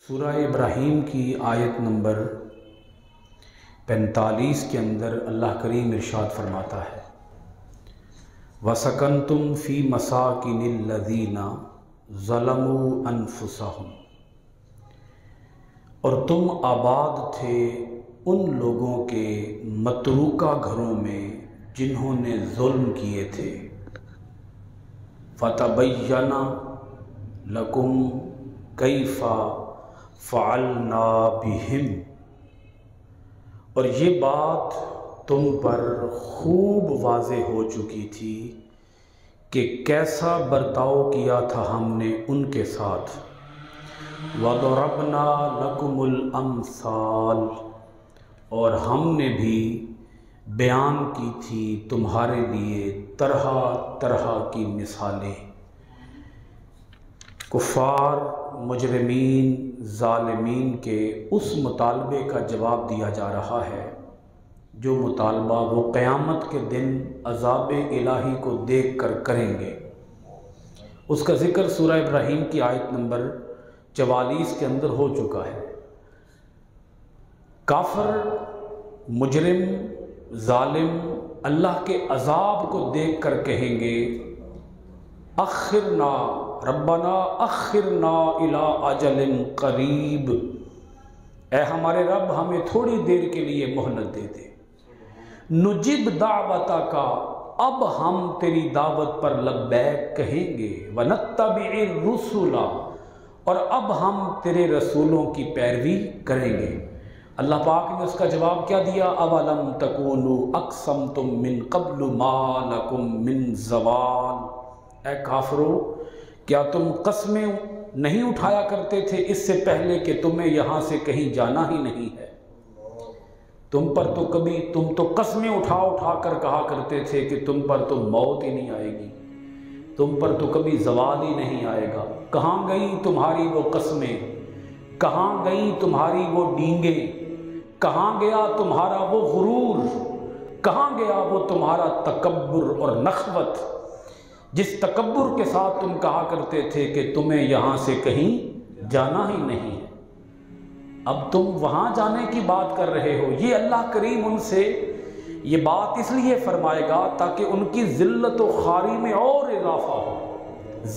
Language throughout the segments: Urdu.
سورہ ابراہیم کی آیت نمبر 45 کے اندر اللہ کریم ارشاد فرماتا ہے وَسَكَنْتُمْ فِي مَسَاكِنِ الَّذِينَ ظَلَمُوا أَنفُسَهُمْ، اور تم آباد تھے ان لوگوں کے متروکہ گھروں میں جنہوں نے ظلم کیے تھے۔ فَتَبَيَّنَ لَكُمْ كَيْفَ فَعَلْنَا بِهِمْ، اور یہ بات تم پر خوب واضح ہو چکی تھی کہ کیسا برتاؤ کیا تھا ہم نے ان کے ساتھ۔ وَضَرَبْنَا لَكُمُ الْأَمْثَالَ، اور ہم نے بھی بیان کی تھی تمہارے لیے طرح طرح کی مثالیں۔ کفار، مجرمین، ظالمین کے اس مطالبے کا جواب دیا جا رہا ہے جو مطالبہ وہ قیامت کے دن عذاب الہی کو دیکھ کر کریں گے۔ اس کا ذکر سورہ ابراہیم کی آیت نمبر 44 کے اندر ہو چکا ہے۔ کافر، مجرم، ظالم اللہ کے عذاب کو دیکھ کر کہیں گے اخرنا ربنا اخرنا الی اجل قریب، اے ہمارے رب ہمیں تھوڑی دیر کے لیے مہلت دے دے۔ نجب دعوتک، اب ہم تیری دعوت پر لبیک کہیں گے۔ ونتبع الرسل، اور اب ہم تیرے رسولوں کی پیروی کریں گے۔ اللہ پاک نے اس کا جواب کیا دیا؟ اولم تکونوا اقسمتم من قبل ما لکم من زوال، اے کافرو کیا تم قسمیں نہیں اٹھایا کرتے تھے اس سے پہلے کہ تمہیں یہاں سے کہیں جانا ہی نہیں ہے؟ تم تو قسمیں اٹھا کر کہا کرتے تھے کہ تم پر تو موت ہی نہیں آئے گی، تم پر تو کبھی زوال ہی نہیں آئے گا۔ کہاں گئی تمہاری وہ قسمیں؟ کہاں گئی تمہاری وہ ڈینگیں؟ کہاں گیا تمہارا وہ غرور؟ کہاں گیا وہ تمہارا تکبر اور نخوت، جس تکبر کے ساتھ تم کہا کرتے تھے کہ تمہیں یہاں سے کہیں جانا ہی نہیں ہے؟ اب تم وہاں جانے کی بات کر رہے ہو۔ یہ اللہ کریم ان سے یہ بات اس لیے فرمائے گا تاکہ ان کی ذلت و خواری میں اور اضافہ ہو۔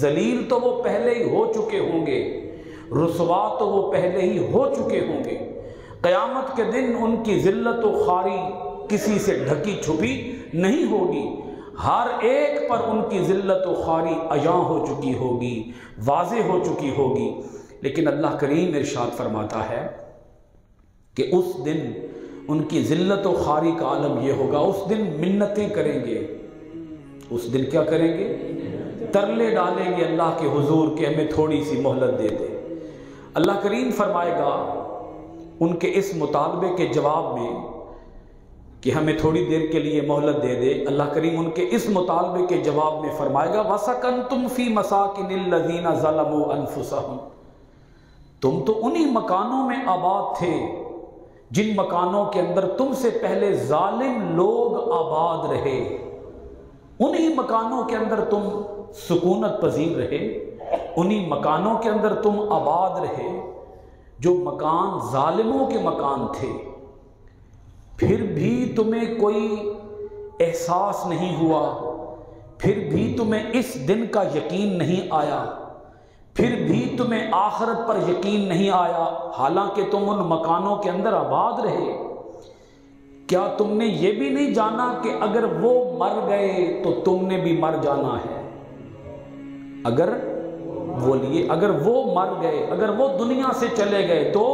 ذلیل تو وہ پہلے ہی ہو چکے ہوں گے، رسوا تو وہ پہلے ہی ہو چکے ہوں گے۔ قیامت کے دن ان کی ذلت و خواری کسی سے ڈھکی چھپی نہیں ہوگی، ہر ایک پر ان کی ذلت و خواری عیاں ہو چکی ہوگی، واضح ہو چکی ہوگی۔ لیکن اللہ کریم ارشاد فرماتا ہے کہ اس دن ان کی ذلت و خواری کا عالم یہ ہوگا، اس دن منتیں کریں گے۔ اس دن کیا کریں گے؟ ترلے ڈالیں گے اللہ کے حضور کہ ہمیں تھوڑی سی مہلت دے دے۔ اللہ کریم فرمائے گا ان کے اس مطالبے کے جواب میں کہ ہمیں تھوڑی دیر کے لیے مہلت دے دے، اللہ کریم ان کے اس مطالبے کے جواب میں فرمائے گا وَسَكَنْتُمْ فِي مَسَاكِنِ الَّذِينَ ظَلَمُوا أَنفُسَهُمْ، تم تو انہی مکانوں میں آباد تھے جن مکانوں کے اندر تم سے پہلے ظالم لوگ آباد رہے، انہی مکانوں کے اندر تم سکونت پذیر رہے، انہی مکانوں کے اندر تم آباد رہے جو مکان ظالموں کے مکان تھے۔ پھر بھی تمہیں کوئی احساس نہیں ہوا، پھر بھی تمہیں اس دن کا یقین نہیں آیا، پھر بھی تمہیں آخرت پر یقین نہیں آیا، حالانکہ تم ان مکانوں کے اندر آباد رہے۔ کیا تم نے یہ بھی نہیں جانا کہ اگر وہ مر گئے تو تم نے بھی مر جانا ہے؟ اگر وہ مر گئے، اگر وہ دنیا سے چلے گئے تو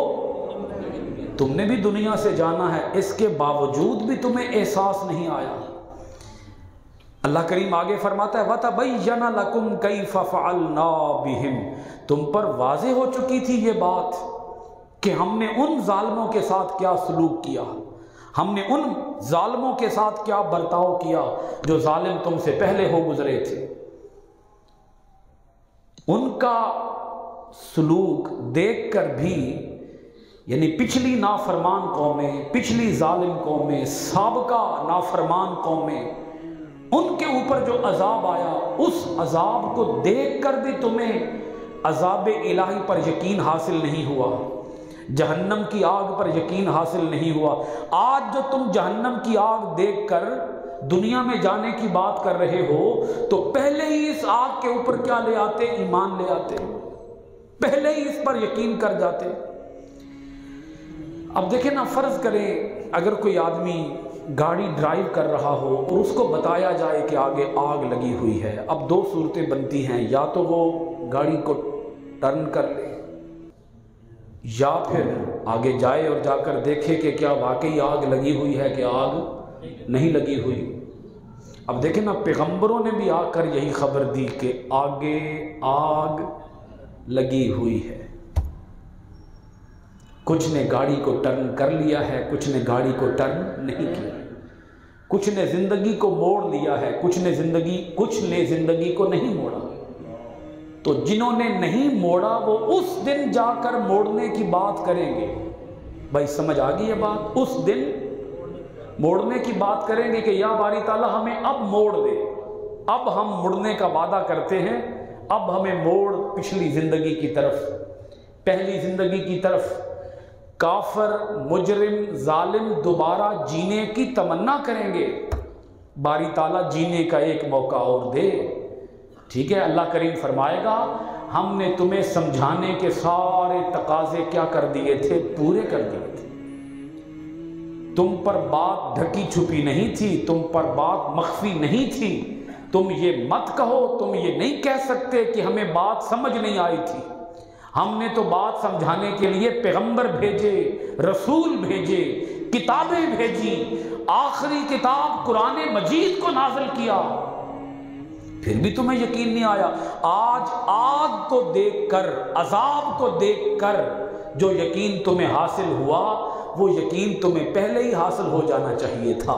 تم نے بھی دنیا سے جانا ہے، اس کے باوجود بھی تمہیں احساس نہیں آیا۔ اللہ کریم آگے فرماتا ہے وَتَبَيَّنَ لَكُمْ كَيْفَ فَعَلْنَا بِهِمْ، تم پر واضح ہو چکی تھی یہ بات کہ ہم نے ان ظالموں کے ساتھ کیا سلوک کیا، ہم نے ان ظالموں کے ساتھ کیا برتاؤ کیا جو ظالم تم سے پہلے ہو گزرے تھے۔ ان کا سلوک دیکھ کر بھی، یعنی پچھلی نافرمان قومیں، پچھلی ظالم قومیں، سابقہ نافرمان قومیں، ان کے اوپر جو عذاب آیا اس عذاب کو دیکھ کر بھی تمہیں عذاب الہی پر یقین حاصل نہیں ہوا، جہنم کی آگ پر یقین حاصل نہیں ہوا، آج جو تم جہنم کی آگ دیکھ کر دنیا میں جانے کی بات کر رہے ہو تو پہلے ہی اس آگ کے اوپر کیا لے آتے؟ ایمان لے آتے، پہلے ہی اس پر یقین کر جاتے۔ اب دیکھیں نا، فرض کریں اگر کوئی آدمی گاڑی ڈرائیو کر رہا ہو اور اس کو بتایا جائے کہ آگے آگ لگی ہوئی ہے، اب دو صورتیں بنتی ہیں، یا تو وہ گاڑی کو ٹرن کر لے یا پھر آگے جائے اور جا کر دیکھے کہ کیا واقعی آگ لگی ہوئی ہے کہ آگ نہیں لگی ہوئی۔ اب دیکھیں نا، پیغمبروں نے بھی آ کر یہی خبر دی کہ آگے آگ لگی ہوئی ہے۔ کچھ نے گاڑی کو ٹرن کر لیا ہے، کچھ نے گاڑی کو ٹرن نہیں کیا، کچھ نے زندگی کو موڑ لیا ہے، کچھ نے زندگی کو نہیں موڑا۔ تو جنہوں نے نہیں موڑا وہ اس دن جا کر موڑنے کی بات کریں گے۔ بھائی سمجھ آ گئی یہ بات؟ اس دن موڑنے کی بات کریں گے کہ یا باری تعالیٰ ہمیں اب موڑ دے، اب ہم مڑنے کا وعدہ کرتے ہیں، اب ہمیں موڑ پچھلی زندگی کی طرف، پہلی زندگی کی طرف۔ کافر، مجرم، ظالم دوبارہ جینے کی تمنا کریں گے، باری تعالیٰ جینے کا ایک موقع اور دے۔ ٹھیک ہے، اللہ کریم فرمائے گا ہم نے تمہیں سمجھانے کے سارے تقاضے کیا کر دیے تھے؟ پورے کر دیے تھے۔ تم پر بات ڈھکی چھپی نہیں تھی، تم پر بات مخفی نہیں تھی۔ تم یہ مت کہو، تم یہ نہیں کہہ سکتے کہ ہمیں بات سمجھ نہیں آئی تھی۔ ہم نے تو بات سمجھانے کے لیے پیغمبر بھیجے، رسول بھیجے، کتابیں بھیجی، آخری کتاب قرآن مجید کو نازل کیا، پھر بھی تمہیں یقین نہیں آیا۔ آج آگ کو دیکھ کر، عذاب کو دیکھ کر جو یقین تمہیں حاصل ہوا، وہ یقین تمہیں پہلے ہی حاصل ہو جانا چاہیے تھا۔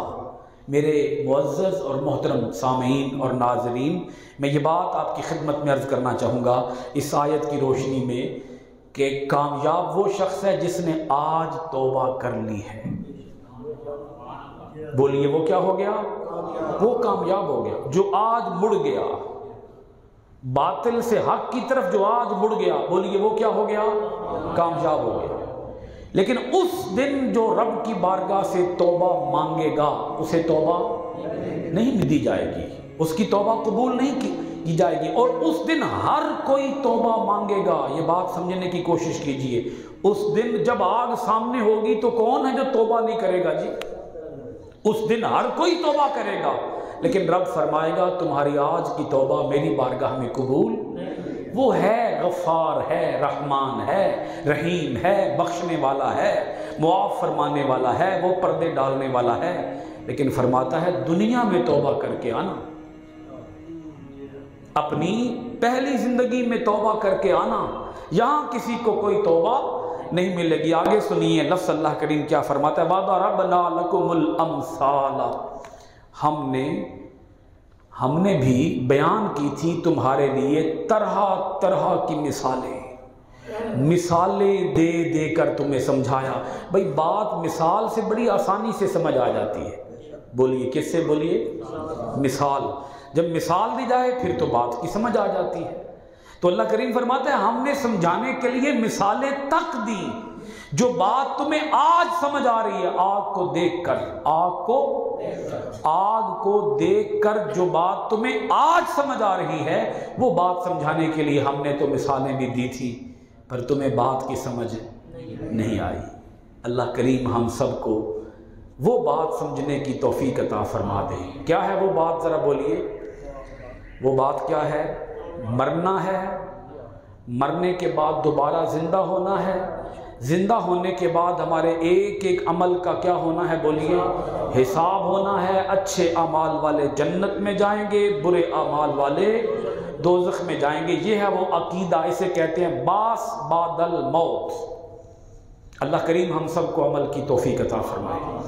میرے معزز اور محترم سامعین اور ناظرین، میں یہ بات آپ کی خدمت میں عرض کرنا چاہوں گا اس آیت کی روشنی میں کہ کامیاب وہ شخص ہے جس نے آج توبہ کر لی ہے۔ بولیے وہ کیا ہو گیا؟ وہ کامیاب ہو گیا جو آج مڑ گیا، باطل سے حق کی طرف جو آج مڑ گیا، بولیے وہ کیا ہو گیا؟ کامیاب ہو گیا۔ لیکن اس دن جو رب کی بارگاہ سے توبہ مانگے گا، اسے توبہ نہیں دی جائے گی، اس کی توبہ قبول نہیں کی جائے گی۔ اور اس دن ہر کوئی توبہ مانگے گا۔ یہ بات سمجھنے کی کوشش کیجئے، اس دن جب آگ سامنے ہوگی تو کون ہے جو توبہ نہیں کرے گا جی؟ اس دن ہر کوئی توبہ کرے گا، لیکن رب فرمائے گا تمہاری آج کی توبہ میری بارگاہ میں قبول۔ وہ ہے غفار، ہے رحمان، ہے رحیم، ہے بخشنے والا، ہے معاف فرمانے والا، ہے وہ پردے ڈالنے والا ہے، لیکن فرماتا ہے دنیا میں توبہ کر کے آنا، اپنی پہلی زندگی میں توبہ کر کے آنا، یہاں کسی کو کوئی توبہ نہیں ملے گی۔ آگے سنیے لفظ اللہ کریم کیا فرماتا ہے، وَضَرَبْنَا لَكُمُ الْأَمْثَالَ، ہم نے بھی بیان کی تھی تمہارے لیے طرح طرح کی مثالیں دے دے کر تمہیں سمجھایا۔ بھئی بات مثال سے بڑی آسانی سے سمجھ آ جاتی ہے۔ بولیے کس سے؟ بولیے مثال۔ جب مثال دی جائے پھر تو بات کی سمجھ آ جاتی ہے۔ تو اللہ کریم فرماتا ہے ہم نے سمجھانے کے لیے مثالیں تک دی، جو بات تمہیں آج سمجھ آ رہی ہے، آگ کو دیکھ کر، آگ کو دیکھ کر جو بات تمہیں آج سمجھ آ رہی ہے، وہ بات سمجھانے کے لیے ہم نے تو مثالیں بھی دی تھی، پر تمہیں بات کی سمجھ نہیں آئی۔ اللہ کریم ہم سب کو وہ بات سمجھنے کی توفیق عطا فرما دے۔ کیا ہے وہ بات؟ ذرا بولیے وہ بات کیا ہے؟ مرنا ہے، مرنے کے بعد دوبارہ زندہ ہونا ہے، زندہ ہونے کے بعد ہمارے ایک ایک عمل کا کیا ہونا ہے؟ بولیے حساب ہونا ہے۔ اچھے اعمال والے جنت میں جائیں گے، برے اعمال والے دوزخ میں جائیں گے۔ یہ ہے وہ عقیدہ، اسے کہتے ہیں باس بعد الموت۔ اللہ کریم ہم سب کو عمل کی توفیق عطا فرمائے۔